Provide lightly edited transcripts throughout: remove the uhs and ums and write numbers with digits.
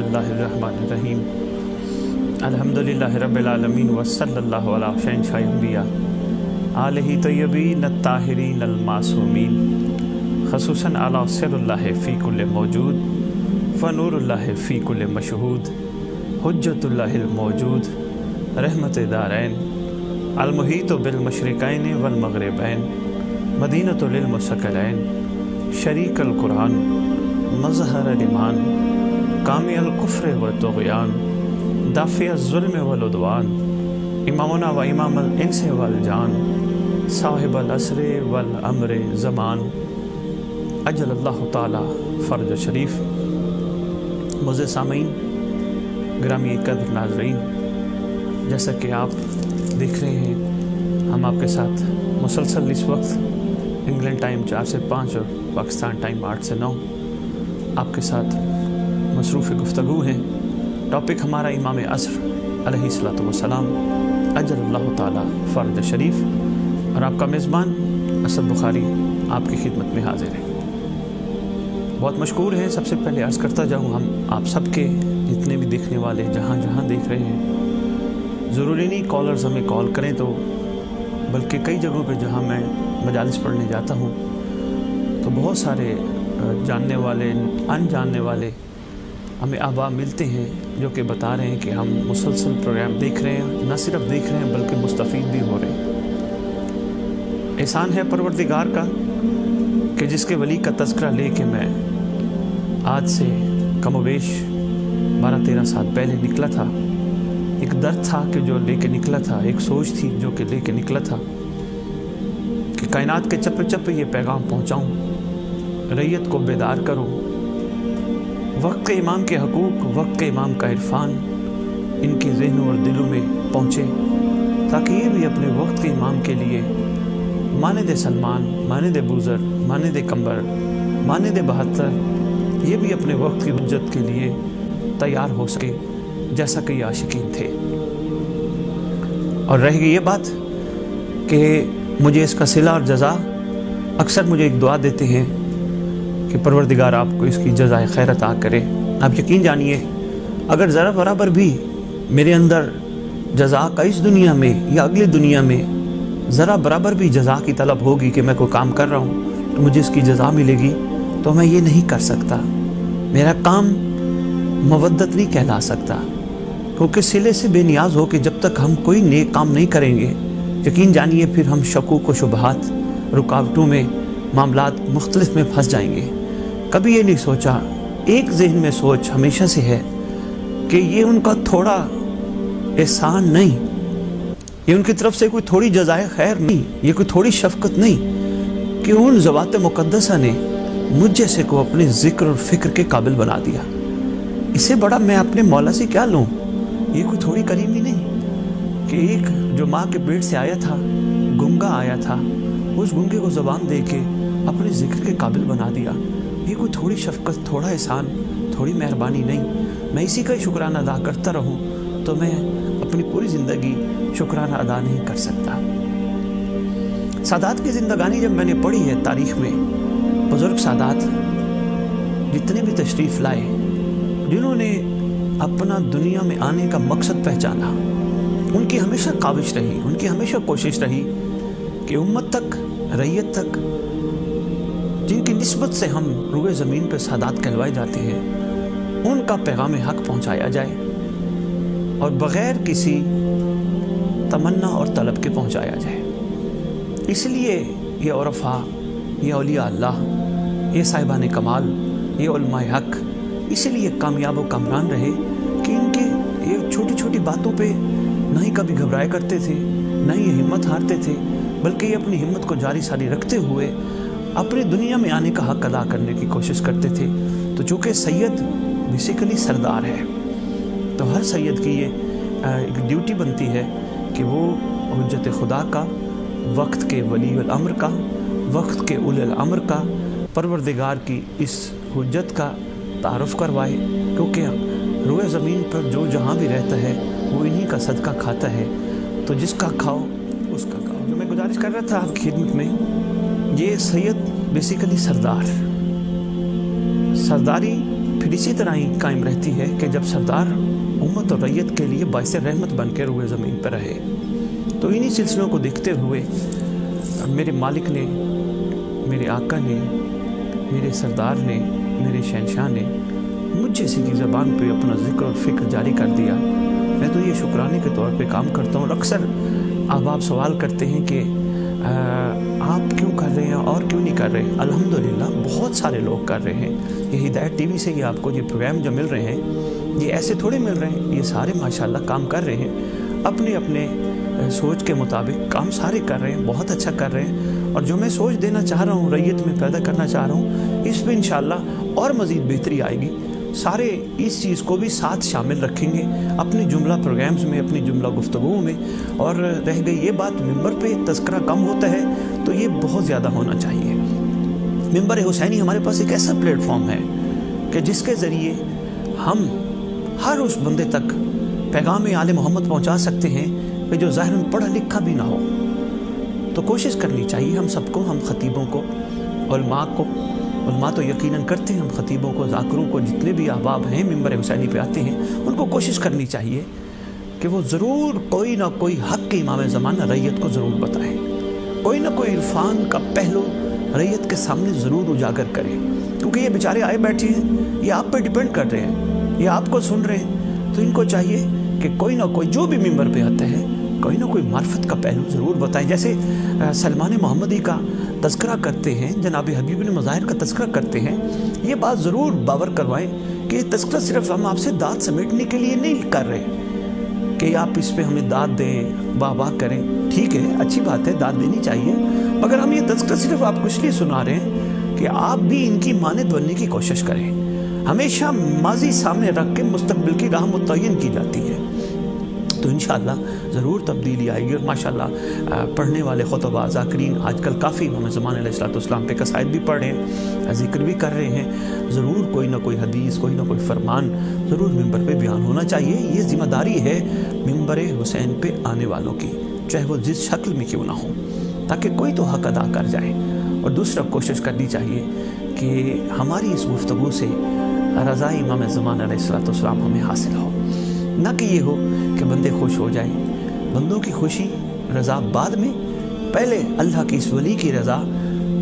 बिस्मिल्लाहिर्रहमानिर्रहीम अल्हम्दुलिल्लाहि रब्बिल आलमीन वसल्लल्लाहु अला शहंशाह अंबिया आलिहि तय्यबीन अत्ताहिरीन अल-मासूमीन खसूसन अला सिरुल्लाहि फ़ी कुल्लि मौजूद फ़नूरुल्लाहि फ़ी कुल्लि मशहूद हुज्जतुल्लाहिल मौजूद रहमत दारैन अल-मुहीत बिल मशरिकैन वल मग़रिबैन मदीनतुल मुसक़लैन शरीकल कुरान मज़हर ईमान कामिल कुफ्र व तुग़यान दाफ़िय ज़ुल्म वल उद्वान इमामुना व इमामुल इंस वल जान साहिबल असर वल अम्र ज़मान अजलल्लाहु ताला फ़र्ज शरीफ। मुझे सामीन ग्रामी कदर नाज़रीन, जैसा कि आप देख रहे हैं हम आपके साथ मुसलसल इस वक्त इंग्लैंड टाइम 4 से 5 और पाकिस्तान टाइम 8 से 9 आपके साथ मसरूफ़ गुफ्तगू हैं। टॉपिक हमारा इमाम असर अलैहिस्सलातु वस्सलाम अजलल्लाहु ताला फ़र्ज शरीफ, और आपका मेज़बान असद बुखारी आपकी खिदमत में हाजिर है। बहुत मशकूर हैं। सबसे पहले अर्ज़ करता जाऊँ, हम आप सब के जितने भी देखने वाले जहाँ जहाँ देख रहे हैं, ज़रूरी नहीं कॉलर्स हमें कॉल करें तो, बल्कि कई जगहों पे जहाँ मैं मजालिस पढ़ने जाता हूँ तो बहुत सारे जानने वाले अनजानने वाले हमें आबा मिलते हैं जो कि बता रहे हैं कि हम मुसलसल प्रोग्राम देख रहे हैं, न सिर्फ देख रहे हैं बल्कि मुस्तफ़ीद भी हो रहे हैं। एहसान है परवरदिगार का कि जिसके वली का तज़किरा लेके मैं आज से कमोबेश 12-13 साल पहले निकला था। एक दर्द था कि जो लेके निकला था, एक सोच थी जो कि लेके निकला था कि कायनात के चप्पे चप्पे ये पैगाम पहुँचाऊँ, रैयत को बेदार करूँ, वक्त के इमाम के हकूक़, वक्त के इमाम का इरफान इनके ज़हनों और दिलों में पहुँचे, ताकि ये भी अपने वक्त के इमाम के लिए मानिद सलमान, मानिद बूज़र, मानिद कम्बर, मानिद बहत्तर, ये भी अपने वक्त की हुज्जत के लिए तैयार हो सके जैसा कि आशिकीन थे। और रह गई ये बात कि मुझे इसका सिला और जज़ा, अक्सर मुझे एक दुआ देते हैं कि परवरदिगार आपको इसकी जज़ाए खैर अता करे। आप यकीन जानिए, अगर ज़रा बराबर भी मेरे अंदर जज़ा का इस दुनिया में या अगली दुनिया में ज़रा बराबर भी जज़ा की तलब होगी कि मैं कोई काम कर रहा हूँ तो मुझे इसकी जज़ा मिलेगी, तो मैं ये नहीं कर सकता। मेरा काम मवद्दत नहीं कहला सकता, क्योंकि सिले से बेनियाज हो कि जब तक हम कोई नेक काम नहीं करेंगे, यकीन जानिए फिर हम शकूक व शुबहात, रुकावटों में, मामलात मुख्तलिफ में फंस जाएंगे। कभी ये नहीं सोचा, एक ज़हन में सोच हमेशा से है कि ये उनका थोड़ा एहसान नहीं, ये उनकी तरफ से कोई थोड़ी जज़ाए खैर नहीं, ये कोई थोड़ी शफ़क़त नहीं कि उन ज़वात मुक़द्दसा ने मुझ जैसे को अपने ज़िक्र और फ़िक्र के काबिल बना दिया। इससे बड़ा मैं अपने मौला से क्या लूँ? ये कोई थोड़ी करीमी नहीं कि एक जो माँ के पेट से आया था, गूंगा आया था, उस गूंगे को ज़बान दे के अपने ज़िक्र के काबिल बना दिया। ये कोई थोड़ी शफ़क़त, थोड़ा एहसान, थोड़ी मेहरबानी नहीं। मैं इसी का ही शुक्राना अदा करता रहूँ तो मैं अपनी पूरी ज़िंदगी शुक्राना अदा नहीं कर सकता। सादात की ज़िंदगानी जब मैंने पढ़ी है तारीख़ में, बुज़ुर्ग सादात जितने भी तशरीफ़ लाए, जिन्होंने अपना दुनिया में आने का मकसद पहचाना, उनकी हमेशा काविश रही, उनकी हमेशा कोशिश रही कि उम्मत तक, रैयत तक, जिनकी निस्बत से हम रूए ज़मीन पर सादात कहलवाए जाते हैं, उनका पैगाम हक़ पहुँचाया जाए और बग़ैर किसी तमन्ना और तलब के पहुँचाया जाए। इसलिए ये औरफा, ये औलिया अल्लाह, ये साहिबान कमाल, ये उलमाए हक़ इसलिए कामयाब व कामरान रहे कि इनके ये छोटी छोटी बातों पे न ही कभी घबराया करते थे, न ही हिम्मत हारते थे, बल्कि ये अपनी हिम्मत को जारी सारी रखते हुए अपनी दुनिया में आने का हक़ अदा करने की कोशिश करते थे। तो चूँकि सैयद बेसिकली सरदार है, तो हर सैयद की ये एक ड्यूटी बनती है कि वो हुज्जत खुदा का, वक्त के वली अल अम्र का, वक्त के उल अल अम्र का, परवरदिगार की इस हुज्जत का तारुफ़ करवाए, क्योंकि रूए ज़मीन पर जो जहाँ भी रहता है वो इन्हीं का सदका खाता है। तो जिसका खाओ उसका खाओ। जो मैं गुजारिश कर रहा था आपकी खिदमत में, ये सैयद बेसिकली सरदारी پھر اسی طرح ہی قائم رہتی ہے کہ جب سردار امت اور ریت کے لیے باعث رحمت بن کے روئے زمین پر رہے، تو انہی سلسلوں کو دیکھتے ہوئے میرے مالک نے، میرے آقا نے، میرے سردار نے، میرے شہنشاہ نے مجھ جیسی کی زبان پہ اپنا ذکر اور فکر جاری کر دیا۔ میں تو یہ شکرانے کے طور پہ کام کرتا ہوں۔ اکثر احباب سوال کرتے ہیں کہ آپ کیوں کر رہے ہیں اور کیوں نہیں کر رہے؟ الحمدللہ بہت سارے لوگ کر رہے ہیں۔ یہ ہدایت ٹی وی سے یہ آپ کو یہ پروگرام جو مل رہے ہیں یہ ایسے تھوڑے مل رہے ہیں، یہ سارے ماشاءاللہ کام کر رہے ہیں، اپنے اپنے سوچ کے مطابق کام سارے کر رہے ہیں، بہت اچھا کر رہے ہیں۔ اور جو میں سوچ دینا چاہ رہا ہوں، ریت میں پیدا کرنا چاہ رہا ہوں، اس میں انشاءاللہ اور مزید بہتری آئے گی۔ سارے اس چیز کو بھی ساتھ شامل رکھیں گے اپنی جملہ پروگرامز میں، اپنی جملہ گفتگو میں۔ اور رہ گئی یہ بات ممبر پہ تذکرہ کم ہوتا ہے تو یہ بہت زیادہ ہونا چاہیے۔ ممبر حسینی ہمارے پاس ایک ایسا پلیٹ فارم ہے کہ جس کے ذریعے ہم ہر اس بندے تک پیغام آل محمد پہنچا سکتے ہیں کہ جو ظاہراً پڑھا لکھا بھی نہ ہو۔ تو کوشش کرنی چاہیے ہم سب کو، ہم خطیبوں کو، علماء کو، علماء تو یقیناً کرتے ہیں، ہم خطیبوں کو، ذاکروں کو، جتنے بھی احباب ہیں ممبر حسینی پہ آتے ہیں، ان کو کوشش کرنی چاہیے کہ وہ ضرور کوئی نہ کوئی حق کے امام زمانہ ریت کو ضرور بتائیں، کوئی نہ کوئی عرفان کا پہلو ریت کے سامنے ضرور اجاگر کریں، کیونکہ یہ بیچارے آئے بیٹھے ہیں، یہ آپ پہ ڈیپینڈ کر رہے ہیں، یہ آپ کو سن رہے ہیں، تو ان کو چاہیے کہ کوئی نہ کوئی جو بھی ممبر پہ آتا ہے کوئی نہ کوئی معرفت کا پہلو ضرور بتائیں۔ جیسے سلمان محمدی کا تذکرہ کرتے ہیں، جناب حبیب بن مظاہر کا تذکرہ کرتے ہیں، یہ بات ضرور باور کروائیں کہ یہ تذکرہ صرف ہم آپ سے داد سمیٹنے کے لیے نہیں کر رہے کہ آپ اس پہ ہمیں داد دیں، واہ واہ کریں۔ ٹھیک ہے، اچھی بات ہے، داد دینی چاہیے، مگر ہم یہ تذکرہ صرف آپ کو اس لیے سنا رہے ہیں کہ آپ بھی ان کی مانند بننے کی کوشش کریں۔ ہمیشہ ماضی سامنے رکھ کے مستقبل کی راہ متعین کی جاتی ہے، تو انشاءاللہ ضرور تبدیلی آئے گی۔ اور ماشاءاللہ پڑھنے والے خطباء ذاکرین آج کل کافی امام زمان علیہ السلام پہ قصائد بھی پڑھ رہے ہیں، ذکر بھی کر رہے ہیں، ضرور کوئی نہ کوئی حدیث، کوئی نہ کوئی فرمان ضرور ممبر پہ بیان ہونا چاہیے۔ یہ ذمہ داری ہے ممبر حسین پہ آنے والوں کی، چاہے وہ جس شکل میں کیوں نہ ہو، تاکہ کوئی تو حق ادا کر جائے۔ اور دوسرا کوشش کرنی چاہیے کہ ہماری اس گفتگو سے رضا امام زمان علیہ السلام ہمیں حاصل ہو، نہ کہ یہ ہو کہ بندے خوش ہو جائیں۔ بندوں کی خوشی رضا بعد میں، پہلے اللہ کی اس ولی کی رضا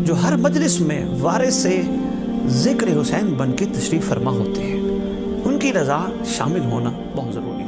جو ہر مجلس میں وارث سے ذکر حسین بن کے تشریف فرما ہوتے ہیں، ان کی رضا شامل ہونا بہت ضروری ہے۔